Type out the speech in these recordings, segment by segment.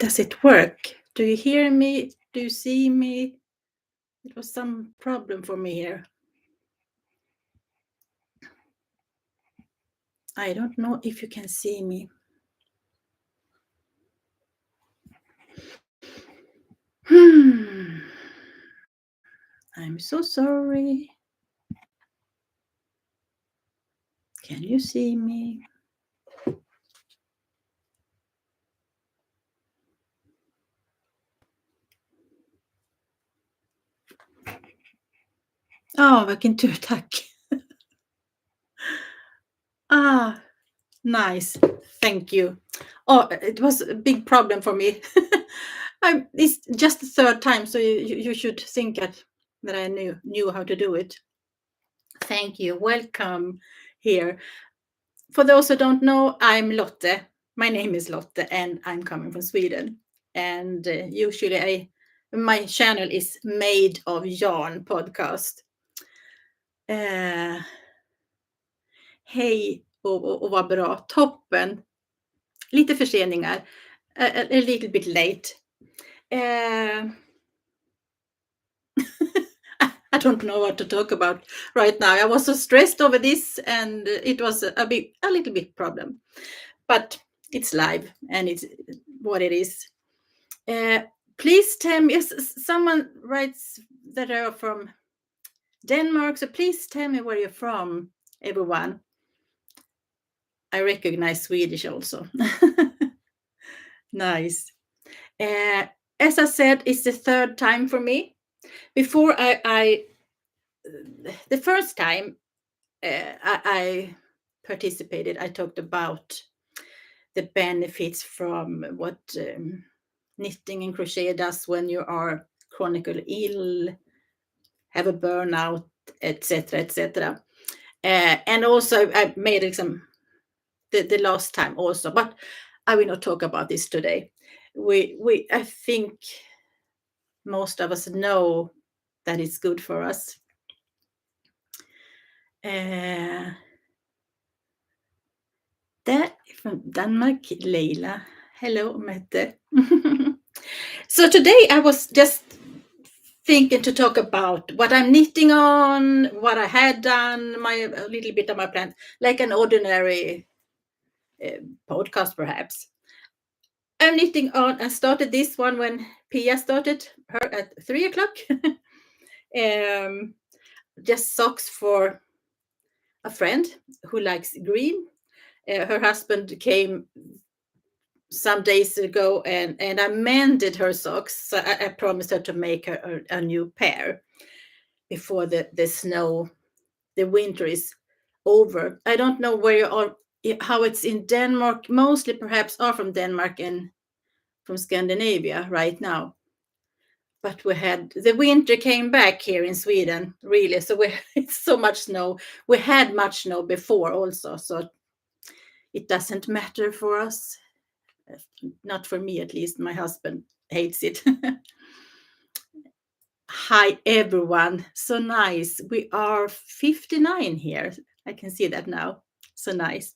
Does it work? Do you hear me? Do you see me? It was some problem for me here. I don't know if you can see me. I'm so sorry. Can you see me? Ja, vilken tur, tack. Nice. Thank you. Oh, it was a big problem for me. It's just the third time, so you should think that I knew how to do it. Thank you. Welcome here. For those who don't know, I'm Lotte. My name is Lotte, and I'm coming from Sweden. And usually my channel is Made of Yarn podcast. Hej och vad bra. Toppen. Lite förseningar. A little bit late. I don't know what to talk about right now. I was so stressed over this, and it was a little bit problem. But it's live, and it's what it is. Please tell me, someone writes that they are from Denmark, so please tell me where you're from, everyone. I recognize Swedish also. Nice. As I said, it's the third time for me. Before the first time I participated, I talked about the benefits from what knitting and crochet does when you are chronically ill, have a burnout, etc., etc. And also I made some the last time also, but I will not talk about this today. I think most of us know that it's good for us. That from Denmark, Leila. Hello, Mette. So today I was just thinking to talk about what I'm knitting on, what I had done, a little bit of my plan, like an ordinary podcast perhaps. I'm knitting on. I started this one when Pia started her at 3:00. Just socks for a friend who likes green. Her husband came some days ago and I mended her socks. So I promised her to make her a new pair before the winter is over. I don't know where you are, how it's in Denmark. Mostly perhaps are from Denmark and from Scandinavia right now. But the winter came back here in Sweden, really. So it's so much snow. We had much snow before also, so it doesn't matter for us. Not for me, at least. My husband hates it. Hi, everyone. So nice. We are 59 here. I can see that now. So nice.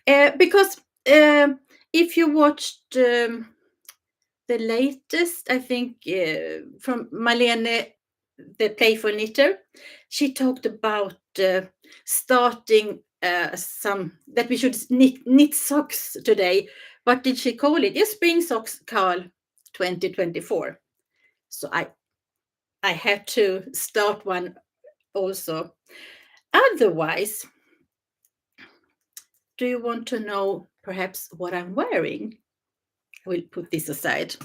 Because if you watched the latest, I think, from Malene, the Playful Knitter, she talked about starting that we should knit socks today. What did she call it? Spring Socks Carl 2024. So I had to start one also. Otherwise, do you want to know perhaps what I'm wearing? I will put this aside.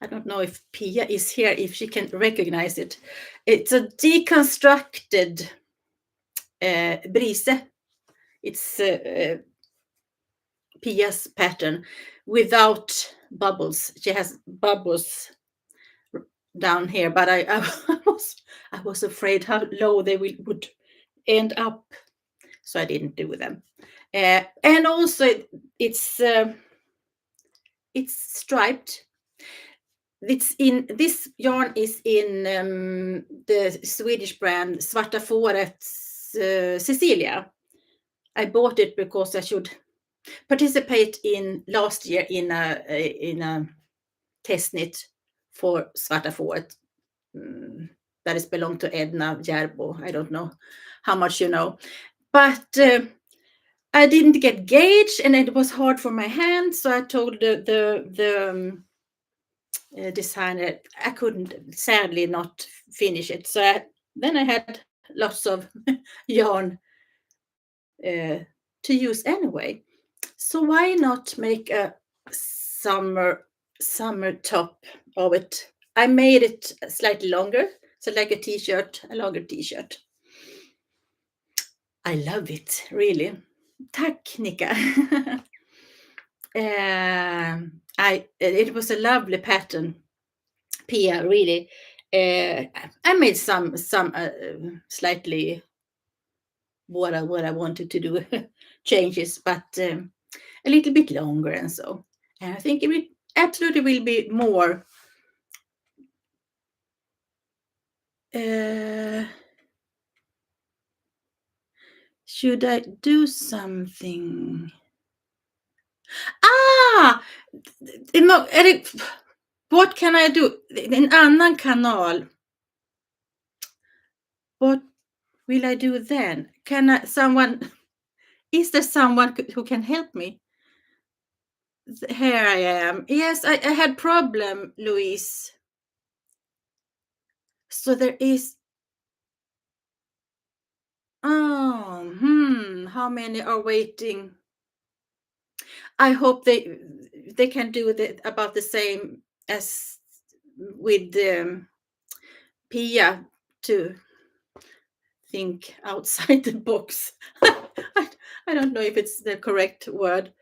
I don't know if Pia is here, if she can recognize it. It's a deconstructed brise. It's Pia's pattern without bubbles. She has bubbles down here, but I was afraid how low they would end up, so I didn't do them. And also it's striped. This yarn is in the Swedish brand Svarta Fårets Cecilia. I bought it because I should participate in last year in a test knit for Svarta Fåret. That is belonged to Edna Järbo. I don't know how much you know, but I didn't get gauge, and it was hard for my hand. So I told the designer I couldn't, sadly, not finish it. So then I had lots of yarn to use anyway. So why not make a summer top of it? I made it slightly longer, so like a t-shirt, a longer t-shirt. I love it, really. Tack, Nika. It was a lovely pattern, Pia, really. I made some slightly what I wanted to do changes, but a little bit longer and so. And I think it will absolutely will be more. Should I do something? Ah! What can I do? En annan kanal. What will I do then? Is there someone who can help me? Here I am. Yes, I had problem, Louise. So there is. How many are waiting? I hope they can do about the same as with Pia, to think outside the box. I don't know if it's the correct word.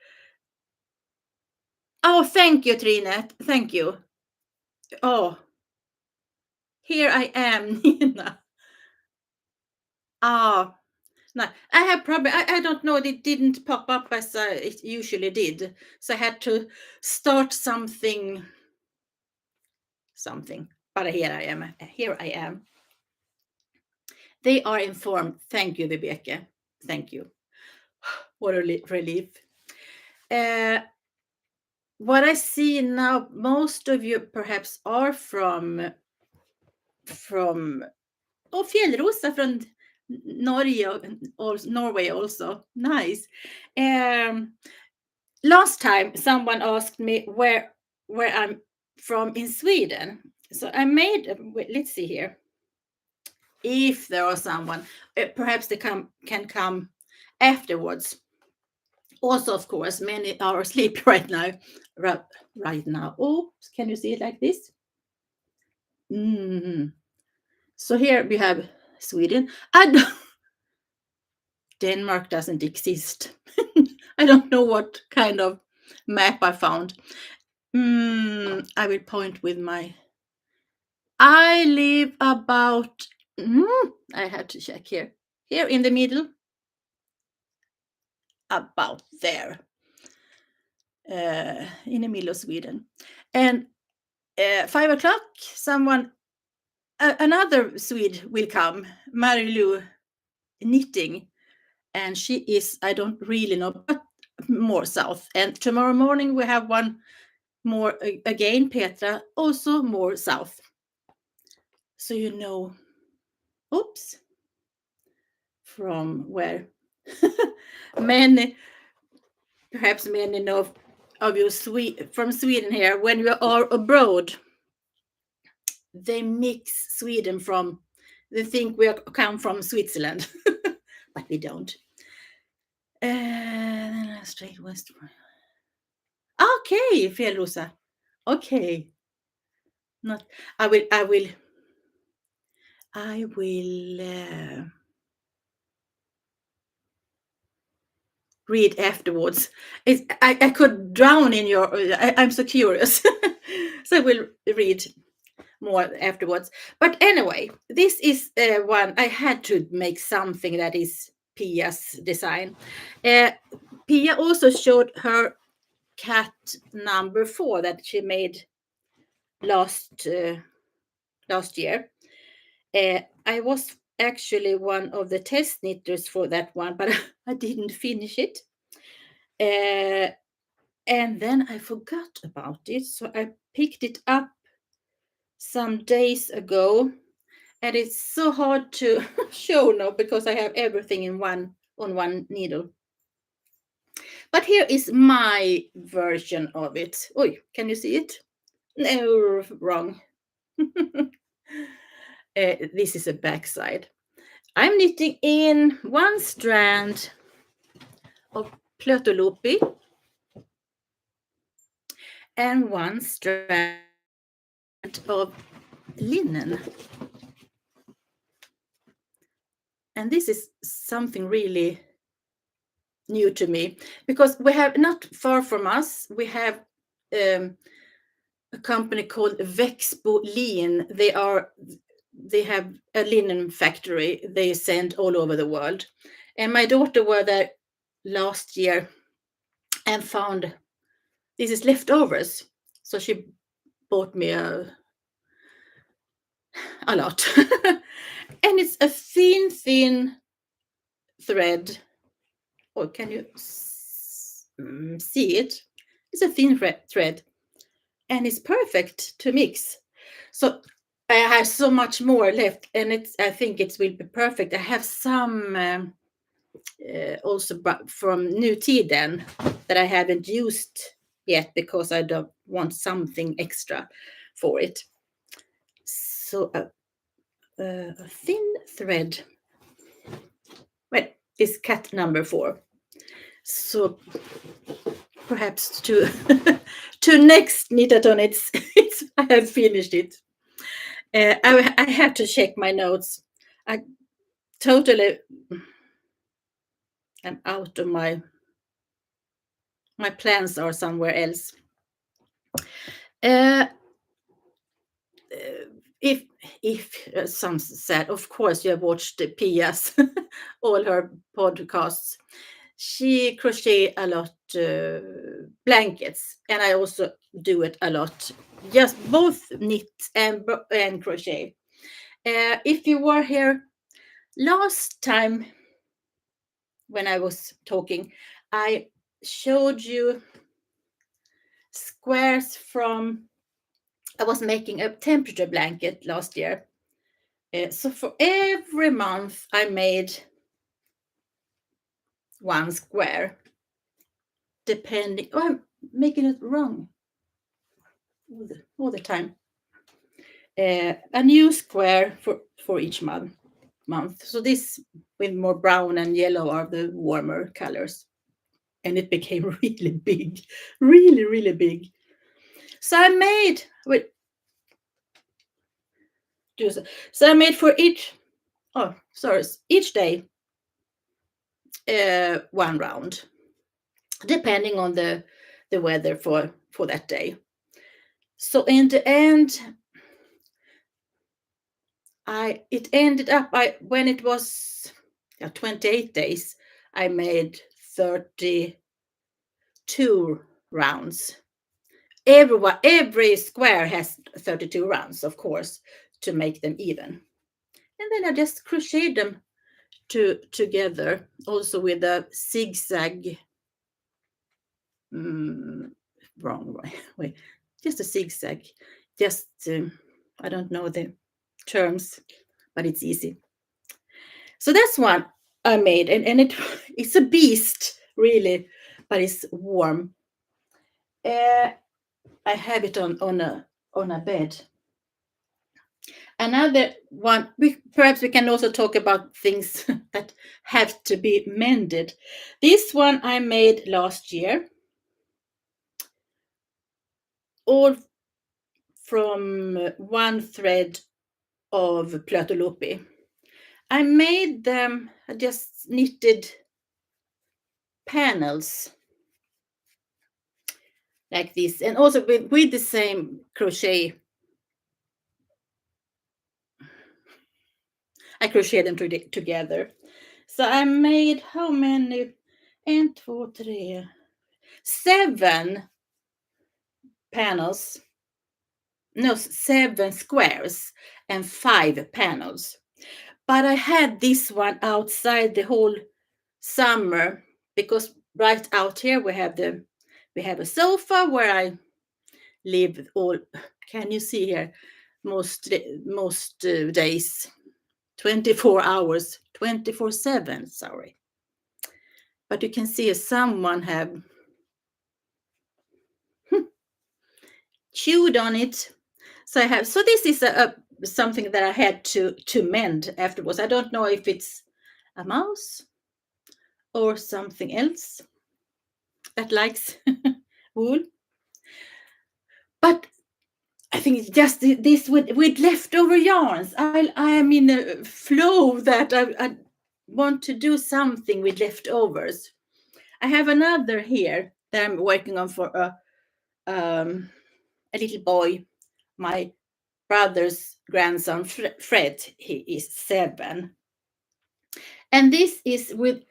Oh, thank you, Trine. Thank you. Oh, here I am, Nina. Oh, no, I have problem. I don't know. It didn't pop up as it usually did. So I had to start something. But here I am. Here I am. They are informed. Thank you, Vibeke. Thank you. What a relief. What I see now, most of you perhaps are from Fjällrosa from Norway also. Nice. Last time someone asked me where I'm from in Sweden. So I made, let's see here. If there are someone, perhaps they can come afterwards. Also, of course, many are asleep right now. Right now. Oh, can you see it like this? So here we have Sweden. Denmark doesn't exist. I don't know what kind of map I found. I will point with my. I live about. I have to check here. Here in the middle. About there. In the middle of Sweden. And 5 o'clock, another Swede will come, Mary-Lou Knitting. And she is, I don't really know, but more south. And tomorrow morning we have one more again, Petra, also more south. So you know, oops, from where? Perhaps many know of you from Sweden here. When you are abroad, they mix Sweden from, they think we come from Switzerland, but we don't. Straight west. Okay, Fjällrosa. Okay. Not. I will. Read afterwards. I could drown in your. I'm so curious, so I will read more afterwards. But anyway, this is one I had to make something that is Pia's design. Pia also showed her cat number 4 that she made last year. I was actually one of the test knitters for that one, but I didn't finish it. And then I forgot about it, so I picked it up some days ago, and it's so hard to show now because I have everything in one on one needle. But here is my version of it. Oh, can you see it? No, wrong. This is a backside. I'm knitting in one strand of plötolopi and one strand of linen. And this is something really new to me because we have not far from us, we have a company called Vexbo Lin. They have a linen factory they send all over the world. And my daughter were there last year and found this is leftovers. So she bought me a lot. And it's a thin thread. Oh, can you see it? It's a thin thread. And it's perfect to mix. So I have so much more left, and I think it will be perfect. I have some also from knitathon that I haven't used yet because I don't want something extra for it. So a thin thread. Well, is cut number 4. So perhaps to to next knitathon, it's I have finished it. I have to check my notes. I totally am out of my plans are somewhere else. If some said, of course, you have watched Pia's all her podcasts. She crochet a lot blankets, and I also do it a lot. Just both knit and crochet. If you were here last time when I was talking, I showed you squares from. I was making a temperature blanket last year. So for every month, I made one square, depending. Oh, I'm making it wrong all the time. A new square for each month. So this with more brown and yellow are the warmer colors. And it became really big, really big. So I made so I made for each day one round, depending on the weather for that day. So in the end, it ended up when it was 28 days, I made 32 rounds. Every square has 32 rounds, of course, to make them even. And then I just crocheted them together, also with a zigzag. Wrong way. Just a zigzag. Just I don't know the terms, but it's easy. So that's one I made, and it's a beast, really, but it's warm. I have it on a bed. Another one, perhaps we can also talk about things that have to be mended. This one I made last year, all from one thread of plötolopi. I made them, I just knitted panels like this, and also with the same crochet. I crocheted them together. So I made how many? 1, 2, 3, 7 panels. No, 7 squares and 5 panels. But I had this one outside the whole summer because right out here we have a sofa where I live all. Can you see here? Most days, 24 hours, 24/7. Sorry, but you can see someone have chewed on it. So I have. So this is a something that I had to mend afterwards. I don't know if it's a mouse or something else that likes wool, but I think it's just this with leftover yarns. I am in a flow that I want to do something with leftovers. I have another here that I'm working on for a little boy, my brother's grandson Fred. He is 7, and this is with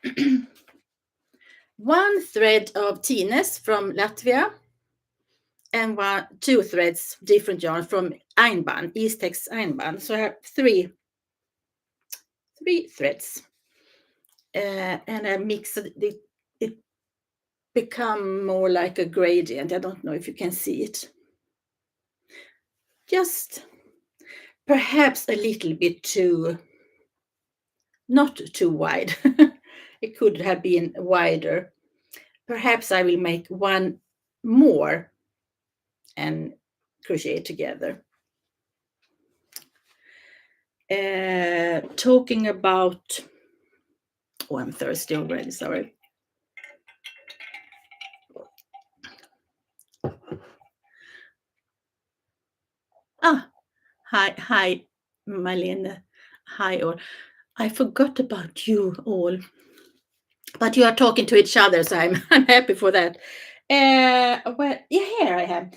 one thread of Tines from Latvia and two threads, different yarn from Einband, Eastex Einband. So I have three threads, and I mix it. It become more like a gradient. I don't know if you can see it. Just perhaps a little bit not too wide. It could have been wider. Perhaps I will make one more and crochet together. Talking about, oh, I'm thirsty already, sorry. Hi, Marlene. Hi, all. I forgot about you all, but you are talking to each other, so I'm happy for that. Well, yeah, here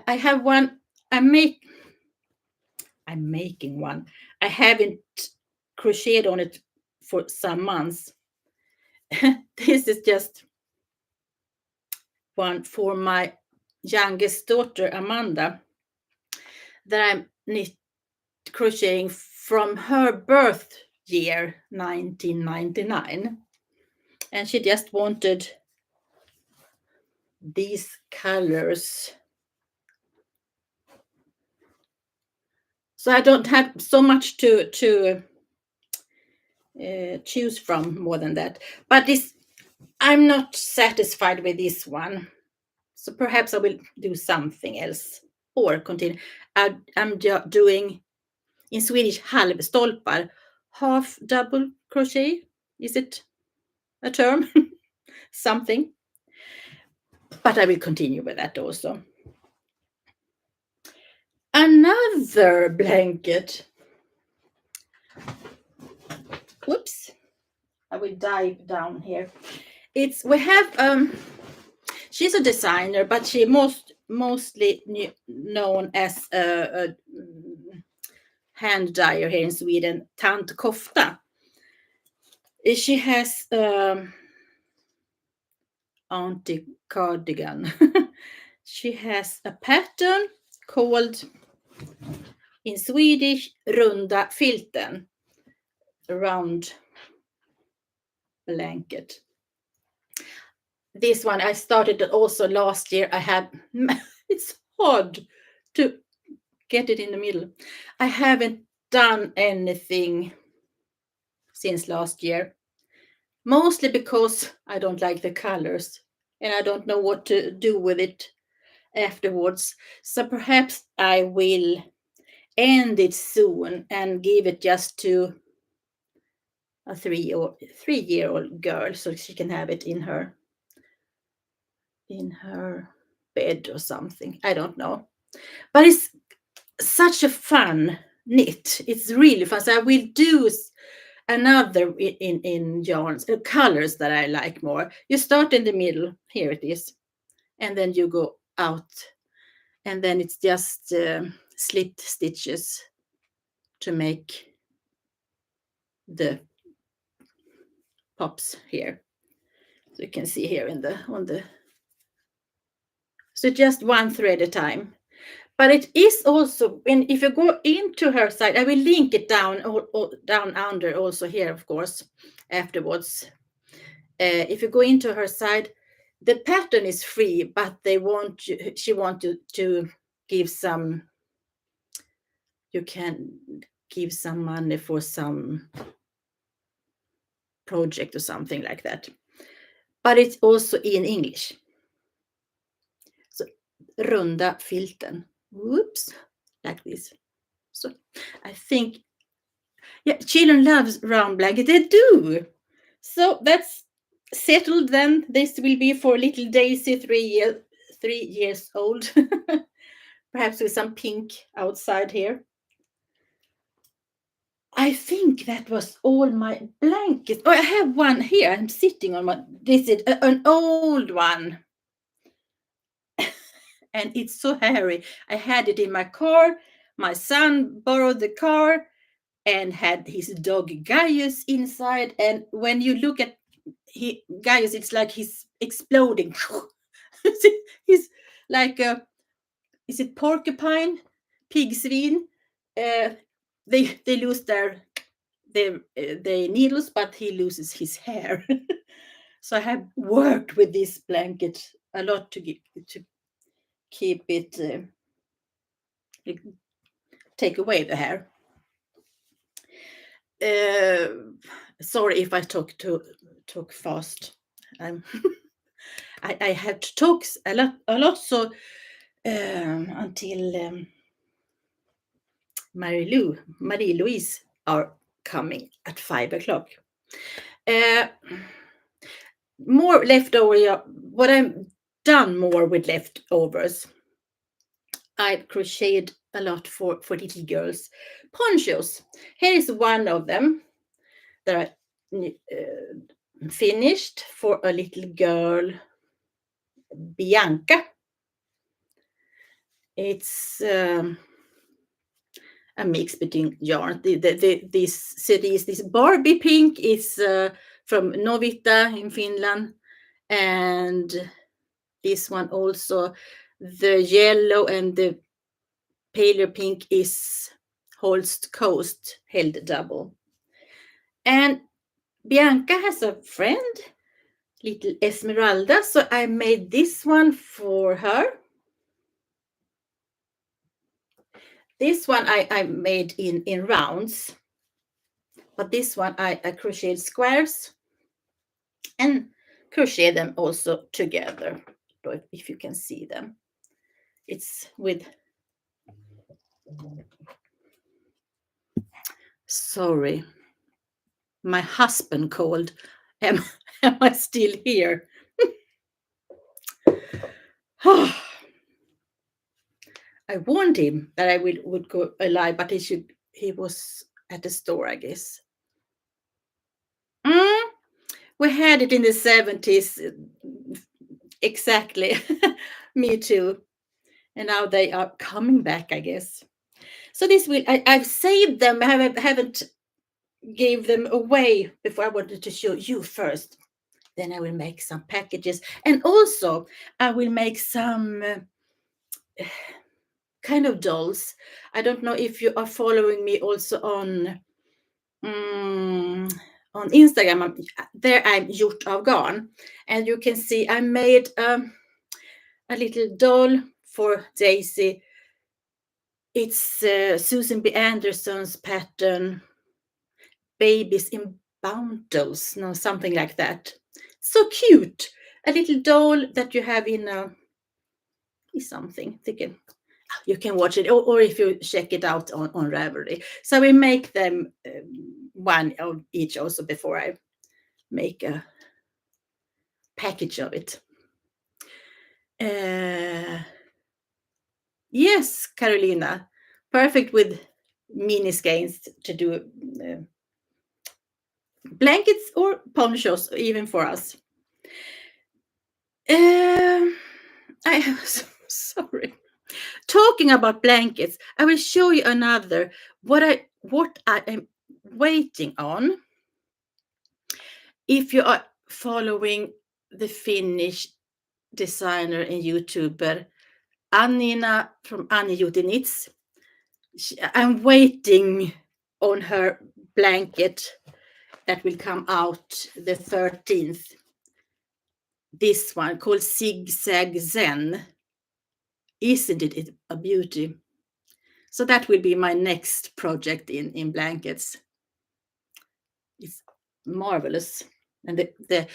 I have one. I'm making one. I haven't crocheted on it for some months. This is just one for my youngest daughter, Amanda, that I'm crocheting from her birth year, 1999. And she just wanted these colors. So I don't have so much to choose from more than that. But I'm not satisfied with this one. So perhaps I will do something else or continue. I'm doing in Swedish halvstolpar, half double crochet. Is it a term? Something. But I will continue with that also. Another blanket. Whoops. I will dive down here. We have she's a designer, but she mostly known as a hand dyer here in Sweden, Tant Kofta. She has Auntie Cardigan. She has a pattern called in Swedish Runda filten, round blanket. This one I started also last year. It's hard to get it in the middle. I haven't done anything since last year, mostly because I don't like the colors and I don't know what to do with it afterwards. So perhaps I will end it soon and give it just to a 3-year-old girl so she can have it in her bed or something. I don't know. But it's such a fun knit. It's really fun. So I will do another in yarns, colors that I like more. You start in the middle. Here it is. And then you go out. And then it's just slipped stitches to make the pops here. So you can see here so just one thread at a time. But it is also, and if you go into her site, I will link it down under also here, of course, afterwards. if you go into her site, the pattern is free, but she want to give some, you can give some money for some project or something like that. But it's also in English. So runda filten. Whoops, like this. So I think, yeah, children loves round blanket. They do. So that's settled then. This will be for little Daisy, 3 years old. Perhaps with some pink outside here. I think that was all my blankets. Oh, I have one here. I'm sitting on one. This is an old one. And it's so hairy. I had it in my car. My son borrowed the car and had his dog Gaius inside. And when you look at Gaius, it's like he's exploding. He's like is it porcupine, pigsvin? They lose their needles, but he loses his hair. So I have worked with this blanket a lot to keep it, take away the hair. Sorry if I talk fast. I had to talk a lot. So until Marie-Louise are coming at 5 o'clock. More leftover. What I've done more with leftovers, I've crocheted a lot for little girls. Ponchos. Here is one of them that I finished for a little girl, Bianca. It's a mix between yarn. This series, this Barbie pink is from Novita in Finland, and this one also, the yellow and the paler pink is Holst Coast held double. And Bianca has a friend, little Esmeralda, so I made this one for her. This one I made in rounds, but this one I crocheted squares and crochet them also together, if you can see them. It's with, sorry, my husband called. Am I still here? I warned him that I would go live, but he was at the store, I guess. We had it in the 70s. Exactly. Me too. And now they are coming back, I guess. So this I've saved them. I haven't gave them away before. I wanted to show you first. Then I will make some packages. And also I will make some kind of dolls. I don't know if you are following me also on Instagram. There I'm Gjort av garn. And you can see I made a little doll for Daisy. It's Susan B. Anderson's pattern, Babies in Bundles, no, something like that. So cute. A little doll that you have in something. You can watch it, or if you check it out on Ravelry. So we make them one of each also before I make a package of it. Yes, Carolina, perfect with mini skeins to do blankets or ponchos, even for us. I am so sorry. Talking about blankets, I will show you another. What I am waiting on. If you are following the Finnish designer and YouTuber Annina from Annie Knits, I'm waiting on her blanket that will come out the 13th. this one called Zigzag Zen. Isn't it a beauty? So that will be my next project in blankets. It's marvelous. And the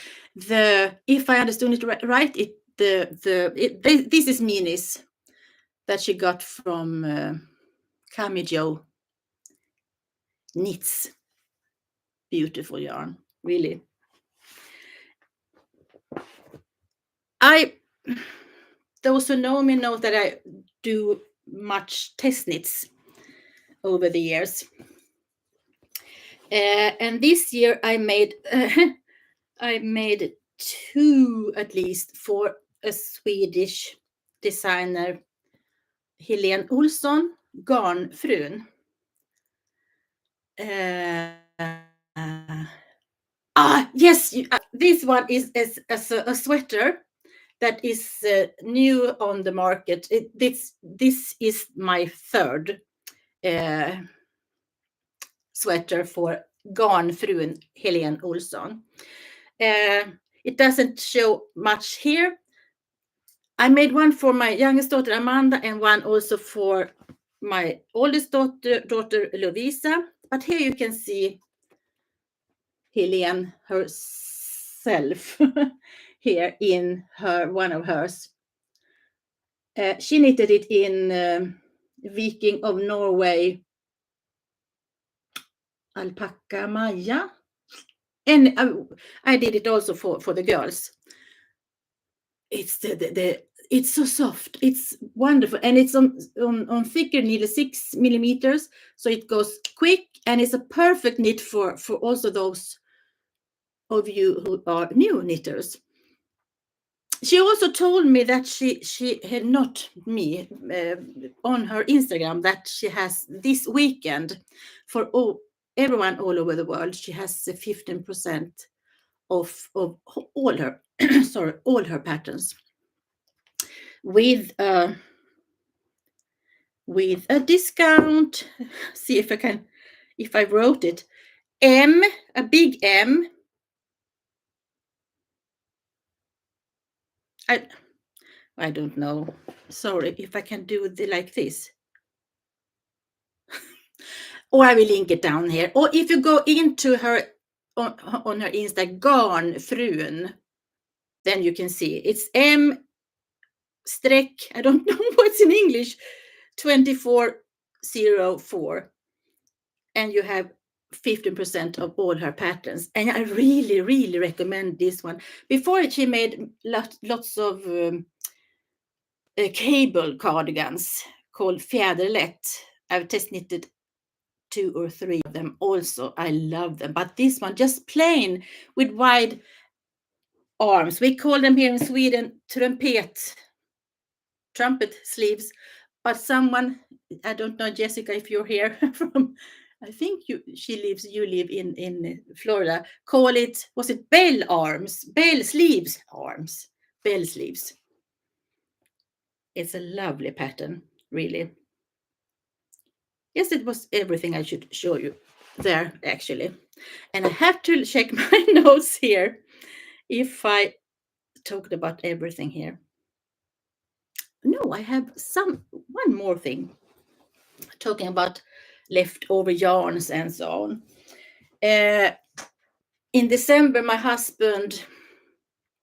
if I understood it right, this is Minis that she got from Kamijo Knits. Beautiful yarn, really. Those who know me know that I do much test knits over the years. And this year I made I made 2 at least for a Swedish designer, Helene Olsson, Garnfrun. Yes, this one is a sweater that is new on the market. This is my third sweater for Garnfrun, Helene Olsson. It doesn't show much here. I made one for my youngest daughter, Amanda, and one also for my oldest daughter Lovisa. But here you can see Helene herself here in one of hers. She knitted it in Viking of Norway alpaca Maya, and I did it also for the girls. It's it's so soft, it's wonderful, and it's on thicker needle, 6 millimeters, so it goes quick, and it's a perfect knit for also those of you who are new knitters. She also told me that she had not me on her Instagram that she has this weekend for everyone all over the world. She has 15% of all her sorry, all her patterns with a discount. See if I wrote it. A big M. I don't know. Sorry if I can do it like this. Or I will link it down here. Or if you go into her on her Insta, Garnfrun, then you can see it's M I don't know what's in English, 2404. And you have 15% of all her patterns. And I really, really recommend this one. Before she made lots of cable cardigans called Fjäderlätt. I've test knitted 2 or 3 of them also. I love them. But this one, just plain with wide arms. We call them here in Sweden trumpet sleeves. But someone, I don't know, Jessica, if you're here from, I think you live in Florida, call it, was it bell sleeves. It's a lovely pattern, really. Yes, it was everything I should show you there, actually. And I have to check my notes here if I talked about everything here. No, I have one more thing. Talking about leftover yarns and so on. In December, my husband,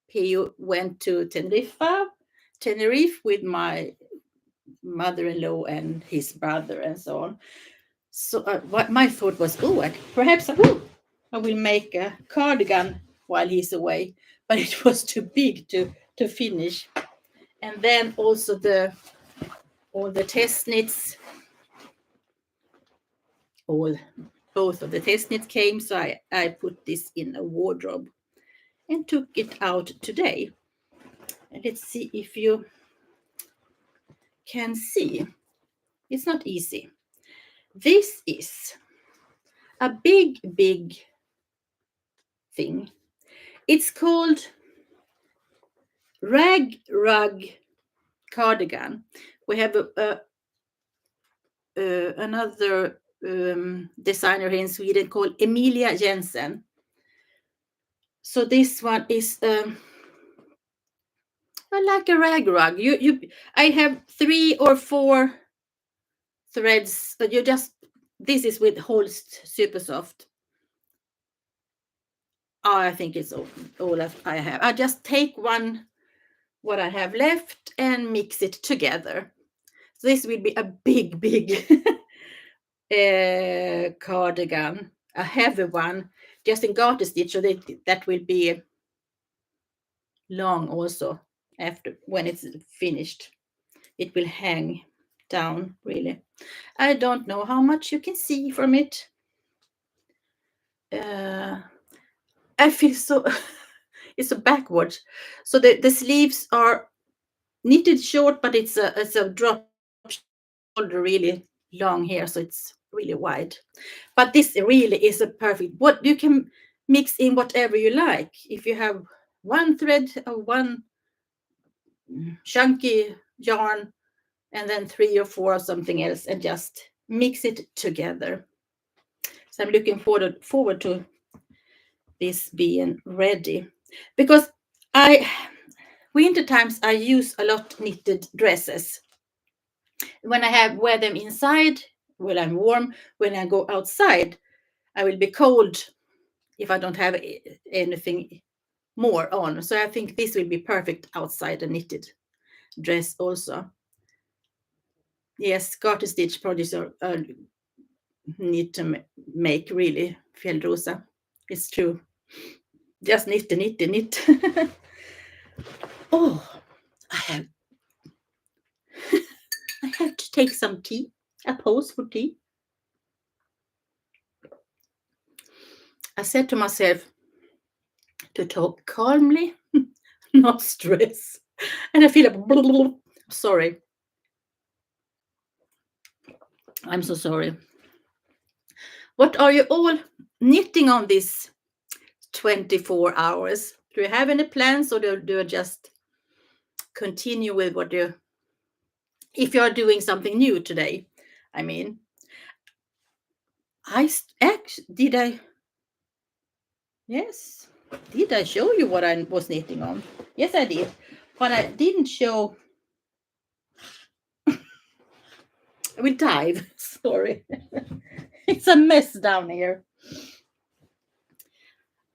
he went to Tenerife with my mother-in-law and his brother and so on. So what my thought was, perhaps I will make a cardigan while he's away, but it was too big to finish. And then also all the test knits, both of the test knits came, so I put this in a wardrobe and took it out today. And let's see if you can see. It's not easy. This is a big thing. It's called Rag Rug Cardigan. We have another designer here in Sweden called Emilia Jensen. So this one is like a rag rug. I have 3 or 4 threads, but you just, this is with Holst Super Soft. Oh, I think it's all that I have. I just take what I have left and mix it together. So this will be a big, big cardigan, a heavy one, just in garter stitch. So that will be long also after when it's finished. It will hang down really. I don't know how much you can see from it. I feel so it's so backwards. So the sleeves are knitted short, but it's a drop shoulder really long here, so it's really wide. But this really is a perfect, what you can mix in whatever you like. If you have one thread or one chunky yarn and then 3 or 4 of something else and just mix it together. So I'm looking forward to this being ready, because winter times I use a lot knitted dresses. When I wear them inside, when I'm warm, when I go outside, I will be cold if I don't have anything more on. So I think this will be perfect outside a knitted dress also. Yes, garter stitch projects are need to make really, Fjällrosa. It's true. Just knit, knit, knit. Oh, I have to take some tea, a pause for tea. I said to myself to talk calmly, not stress. And I feel like, sorry. I'm so sorry. What are you all knitting on this 24 hours? Do you have any plans, or do you just continue with what you, if you're doing something new today? I mean, did I? Yes. Did I show you what I was knitting on? Yes, I did. But I didn't show. I will dive. Sorry. It's a mess down here.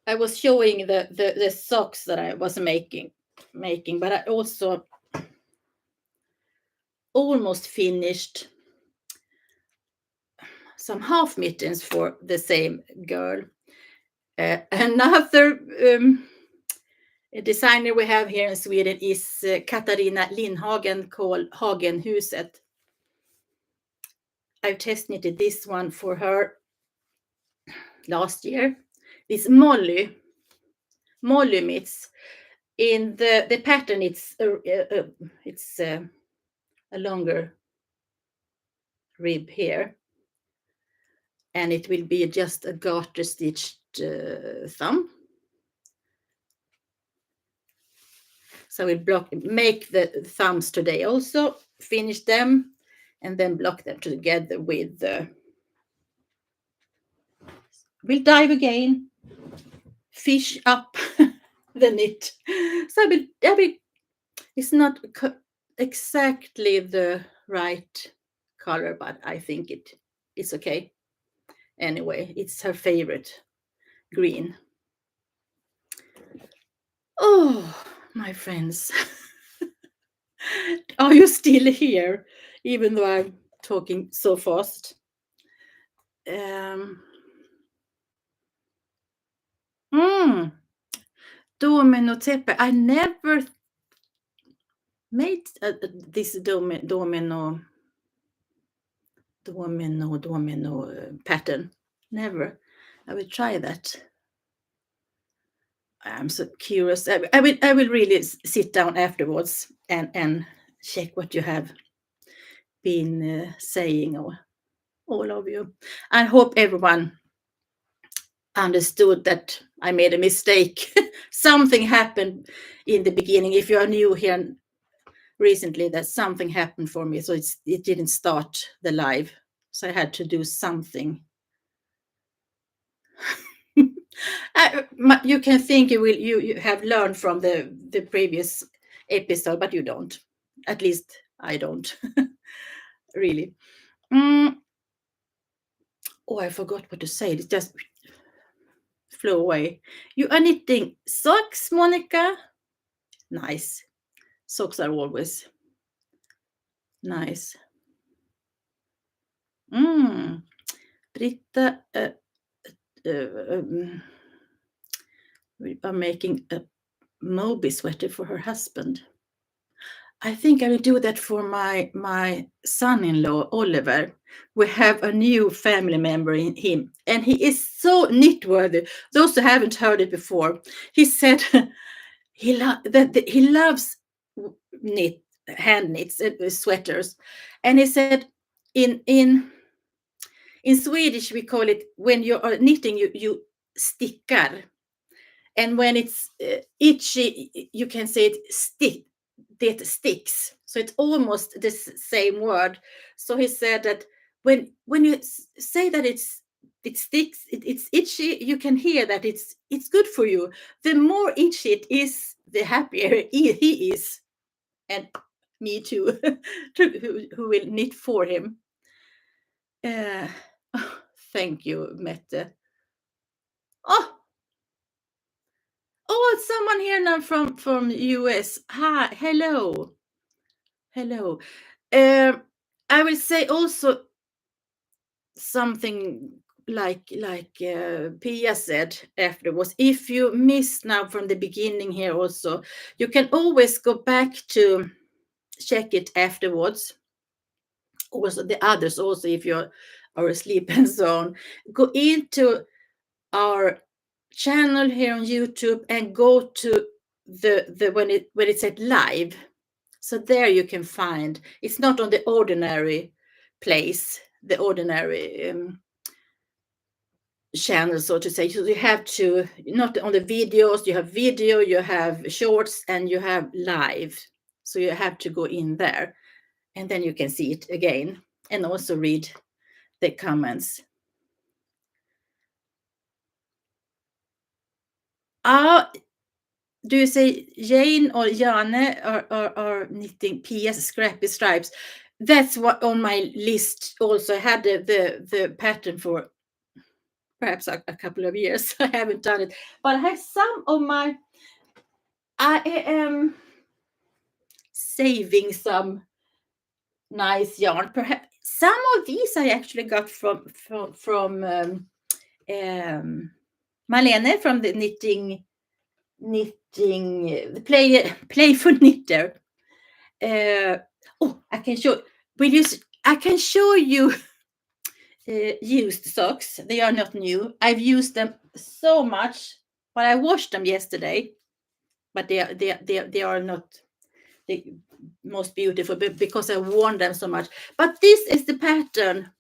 I was showing the socks that I was making, but I also almost finished some half mittens for the same girl. Another designer we have here in Sweden is Katarina Lindhagen, called Hagenhuset. I've test knitted this one for her last year. This Molly mitts. In the pattern, it's a longer rib here, and it will be just a garter stitched thumb. So we'll make the thumbs today also, finish them, and then block them together with the, we'll dive again, fish up the knit. So it's not exactly the right color, but I think it's okay. Anyway, it's her favorite green. Oh, my friends. Are you still here, even though I'm talking so fast? Domino teppe. I never made this domino pattern. Never. I will try that. I'm so curious. I will really sit down afterwards and check what you have been saying, all of you. I hope everyone understood that I made a mistake. Something happened in the beginning. If you are new here recently, that something happened for me, so it didn't start the live. So I had to do something. You can think you have learned from the previous episode, but you don't. At least I don't. Really. Mm. Oh, I forgot what to say. It just flew away. You are knitting socks, Monica? Nice. Socks are always nice. Britta we are making a Moby sweater for her husband. I think I will do that for my son-in-law, Oliver. We have a new family member in him, and he is so knit-worthy. Those who haven't heard it before, he said he loves hand knits, sweaters, and he said in Swedish we call it, when you are knitting, you stickar, and when it's itchy, you can say it sticks. So it's almost the same word. So he said that when you say that it sticks, it's itchy, you can hear that it's good for you. The more itchy it is, the happier he is, and me too, who will knit for him. Thank you, Mette. Oh, it's someone here now from US. Hi, hello. I will say also something like Pia said afterwards. If you miss now from the beginning here also, you can always go back to check it afterwards. Also the others also, if you are asleep and so on, go into our channel here on YouTube and go to the when it said live. So there you can find, it's not on the ordinary place, the ordinary channel, so to say. So you have to, not on the videos, you have video, you have shorts, and you have live. So you have to go in there, and then you can see it again and also read the comments. Do you say Jane or Jane are knitting PS Scrappy Stripes? That's what on my list also. I had the pattern for perhaps a couple of years. I haven't done it, but I have some of my, I am saving some nice yarn. Perhaps some of these I actually got from Marlene from the knitting the playful knitter. I can show. I can show you used socks. They are not new. I've used them so much, but I washed them yesterday. But they are not the most beautiful because I worn them so much. But this is the pattern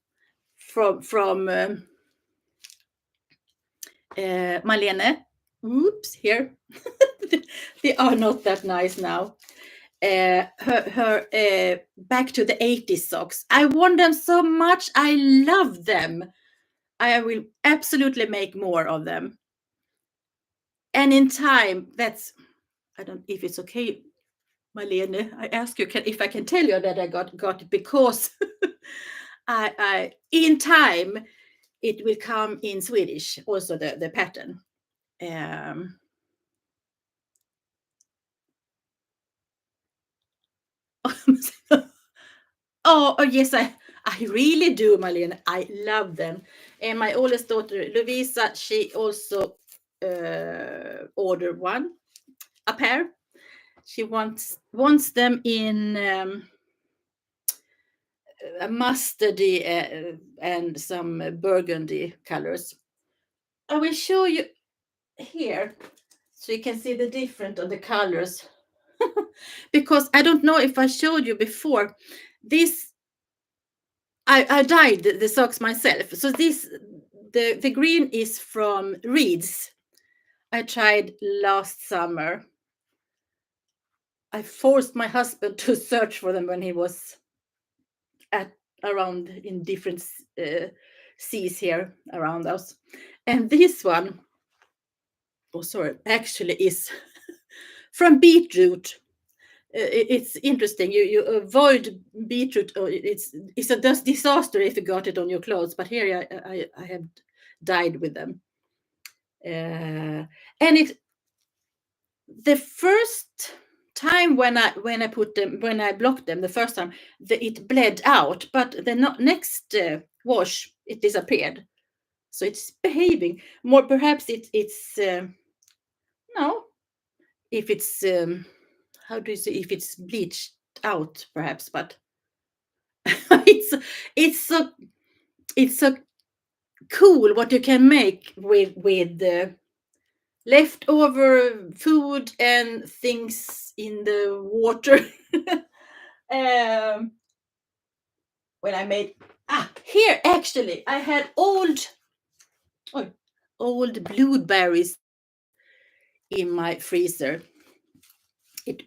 from Marlene. Oops, here. They are not that nice now. Her back to the 80s socks. I want them so much. I love them. I will absolutely make more of them. And in time, that's, I don't, if it's okay, Marlene, I ask you if I can tell you that I got it because I in time it will come in Swedish also, the pattern. Oh yes, I really do, Marlene. I love them. And my oldest daughter, Lovisa, she also ordered a pair. She wants them in a mustardy and some burgundy colors. I will show you here so you can see the difference of the colors. Because I don't know if I showed you before. This I dyed the socks myself. So this the green is from reeds. I tried last summer. I forced my husband to search for them when he was around in different seas here around us. And this one, actually is from beetroot. it's interesting. You avoid beetroot. Or it's a disaster if you got it on your clothes. But here I have dyed with them. And it the first time when I put them, when I blocked them the first time, it bled out, but the next wash it disappeared. So it's behaving more. Perhaps it's no, if it's how do you say, if it's bleached out, perhaps, but it's it's so it's so cool what you can make with leftover food and things in the water. um, when I made here actually I had old blueberries in my freezer. It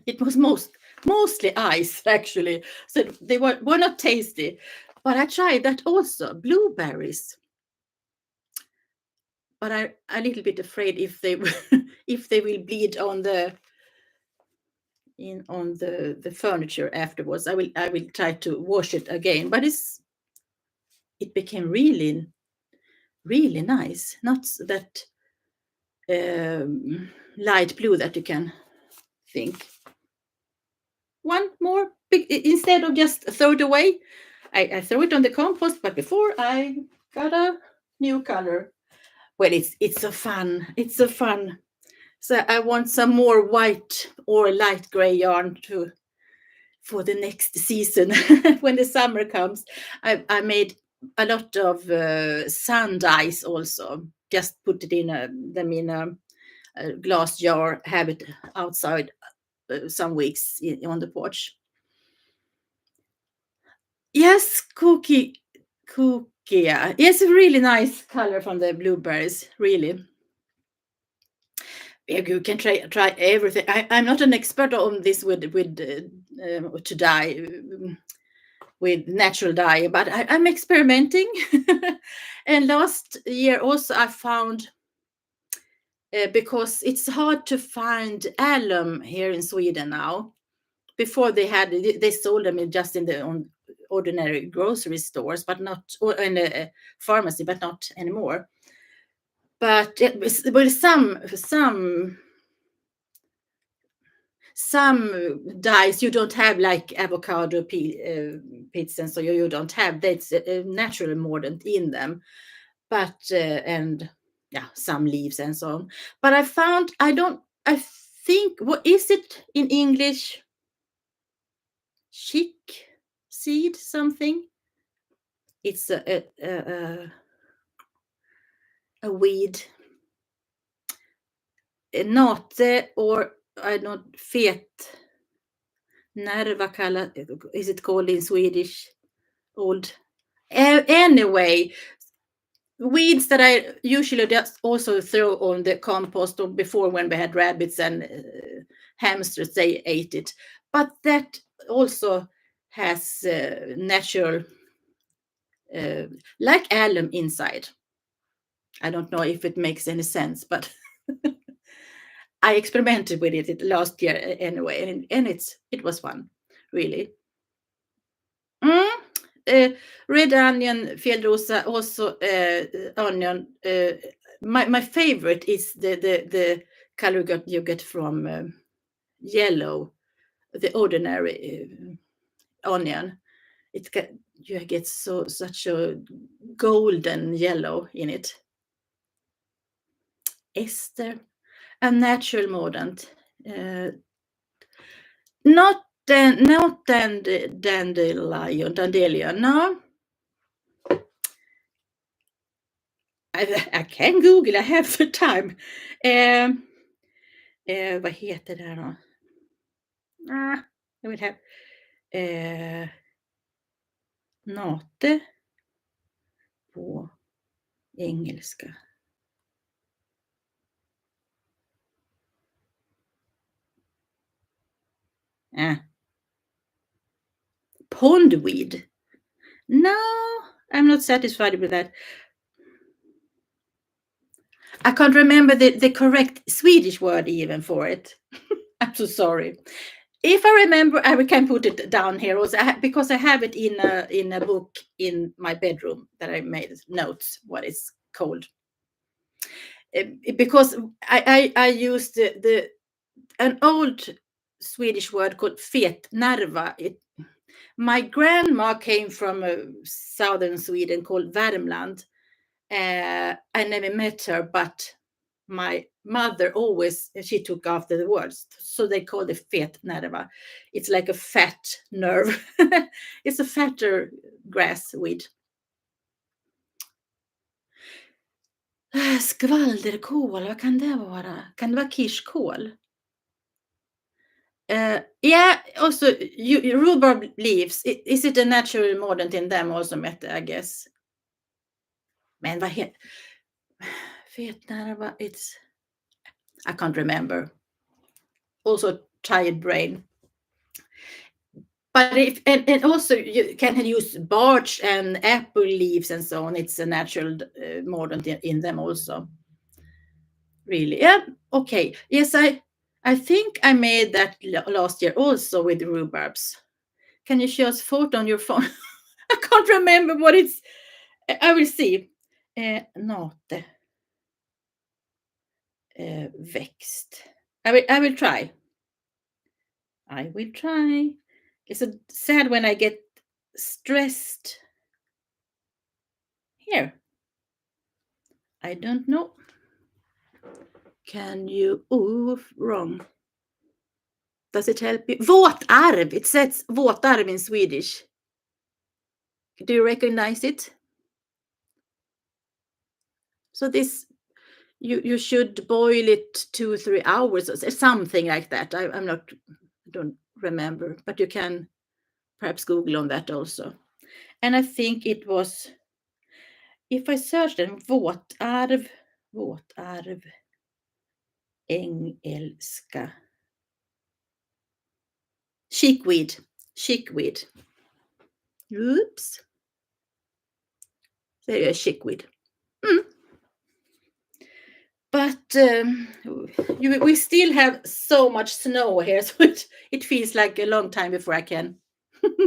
it was mostly ice actually, so they were not tasty. But I tried that also, blueberries. But I'm a little bit afraid if they if they will bleed on the furniture afterwards. I will try to wash it again. But it became really really nice. Not that light blue that you can think. One more instead of just throw it away. I throw it on the compost, but before I got a new color. Well, it's so fun. It's so fun. So I want some more white or light gray yarn for the next season when the summer comes. I made a lot of sun dyes also. Just put it them in a glass jar, have it outside some weeks on the porch. Yes, cookie. Yeah. It's a really nice color from the blueberries, really. You can try everything. I'm not an expert on this with to dye with natural dye, but I'm experimenting. And last year also I found because it's hard to find alum here in Sweden now. Before they sold them just in the ordinary grocery stores, but not, or in a pharmacy, but not anymore. But well, some dyes you don't have, like avocado pits, and so you don't have that's natural mordant in them. But and yeah, some leaves and so on. But I think, what is it in English? Chick seed something. It's a weed. Nate, or I don't fet. Nerva kalla, is it called in Swedish? Old. Anyway, weeds that I usually just also throw on the compost, or before when we had rabbits and hamsters, they ate it. But that also has natural, like alum inside. I don't know if it makes any sense, but I experimented with it last year anyway, and it was fun, really. Mm. Red onion, fjällrosa, also onion. My favorite is the color you get from yellow, the ordinary onion. You get such a golden yellow in it. Esther, a natural mordant. Not dandelion. No. I can Google, I have the time. Vad heter det då? Jag vill ha nate på engelska. Pondweed. No, I'm not satisfied with that. I can't remember the correct Swedish word even for it. I'm so sorry. If I remember, I can put it down here also because I have it in a book in my bedroom that I made notes what it's called. Because I used an old Swedish word called fetnerva. My grandma came from southern Sweden called Värmland. I never met her, but my mother always, she took after the words. So they call it fetnerva. It's like a fat nerve. It's a fatter grass weed. Skvalderkål, vad kan det vara? Kan det vara kirskål? Yeah, also rhubarb leaves. Is it a natural mordant in them also, Mette, I guess? Men vad heter... Fetnerva, it's... I can't remember. Also tired brain. But and also you can use birch and apple leaves and so on. It's a natural mordant in them also. Really, yeah. Okay. Yes, I think I made that last year also with rhubarbs. Can you show us photo on your phone? I can't remember what it's. I will see. Nate. Växt. I will try. I will try. It's so sad when I get stressed. Here. I don't know. Can you... Oh, wrong. Does it help you? Våtarv. It says våtarv in Swedish. Do you recognize it? So this, you should boil it 2-3 hours or something like that. I don't remember, but you can perhaps Google on that also. And I think it was, if I search them, våtarv, engelska. Chickweed. Oops. There you are, chickweed. But we still have so much snow here, so it feels like a long time before I can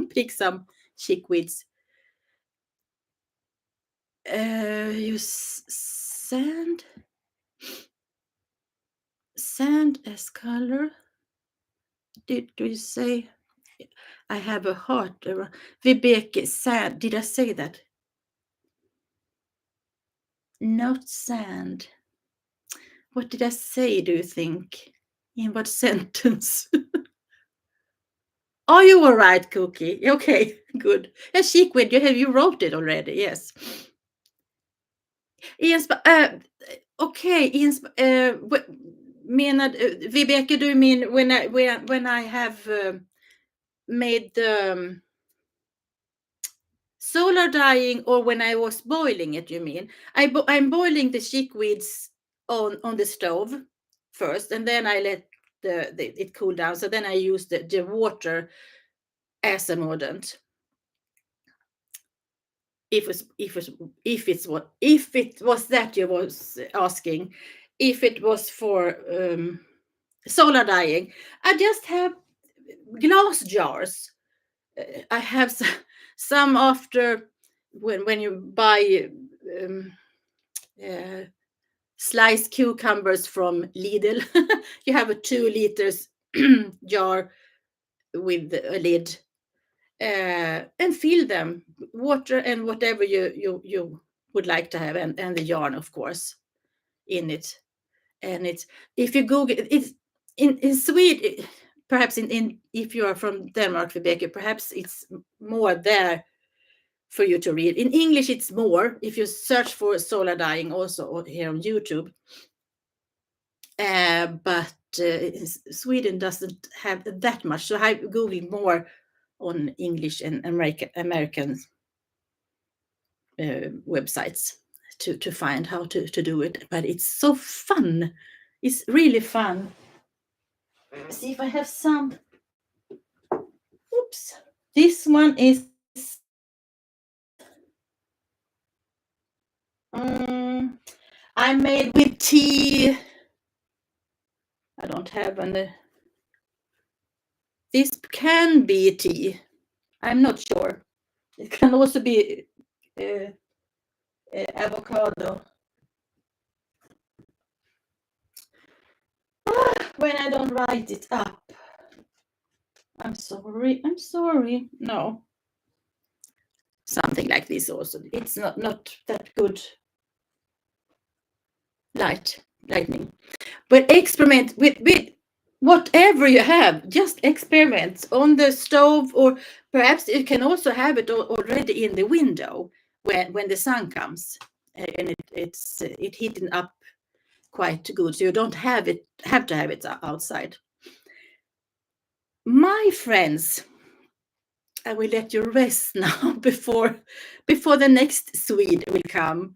pick some chickweeds. Use sand as color. Did you say? I have a heart around. Vibeke, sand. Did I say that? Not sand. What did I say, do you think? In what sentence? Oh, you were right, Cookie. Okay, good. Yeah, chickweed, you wrote it already, yes. Okay, Vibeke, do you mean when I have made the solar dyeing, or when I was boiling it, you mean? I'm boiling the chickweeds on the stove first, and then I let it cool down. So then I use the water as a mordant. If it was that you was asking, if it was for solar dyeing, I just have glass jars. I have some after when you buy sliced cucumbers from Lidl. You have a 2 liters jar with a lid, and fill them water and whatever you would like to have, and the yarn, of course, in it. And it's, if you Google it's in Sweden, perhaps in if you are from Denmark, Rebecca, perhaps it's more there for you to read. In English, it's more if you search for solar dyeing also here on YouTube. But Sweden doesn't have that much, so I Googled more on English and American websites to find how to do it. But it's so fun. It's really fun. Let's see if I have some. Oops. This one is I made with tea. I don't have any. This can be tea. I'm not sure. It can also be avocado. When I don't write it up. I'm sorry. I'm sorry. No. Something like this also. It's not that good lightning. But experiment with whatever you have. Just experiment on the stove, or perhaps you can also have it already in the window when the sun comes, and it's heating up quite good, so you don't have to have it outside. My friends, I will let you rest now before the next Swede will come.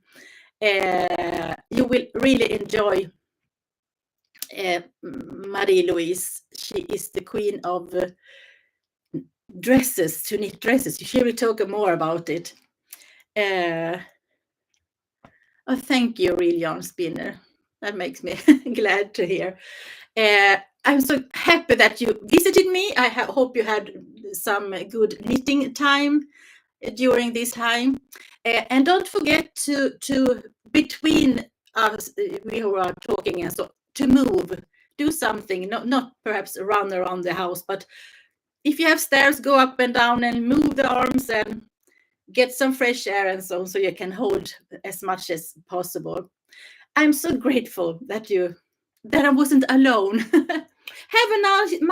You will really enjoy Marie-Louise. She is the queen of dresses, to knit dresses. She will talk more about it. Oh, thank you, real yarn spinner. That makes me glad to hear. I'm so happy that you visited me. I hope you had some good knitting time during this time. And don't forget to between us, we who are talking, and so to move, do something, not perhaps run around the house, but if you have stairs, go up and down and move the arms and get some fresh air and so you can hold as much as possible. I'm so grateful that I wasn't alone. Have a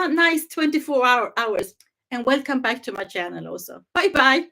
nice 24 hours, and welcome back to my channel also. Bye bye.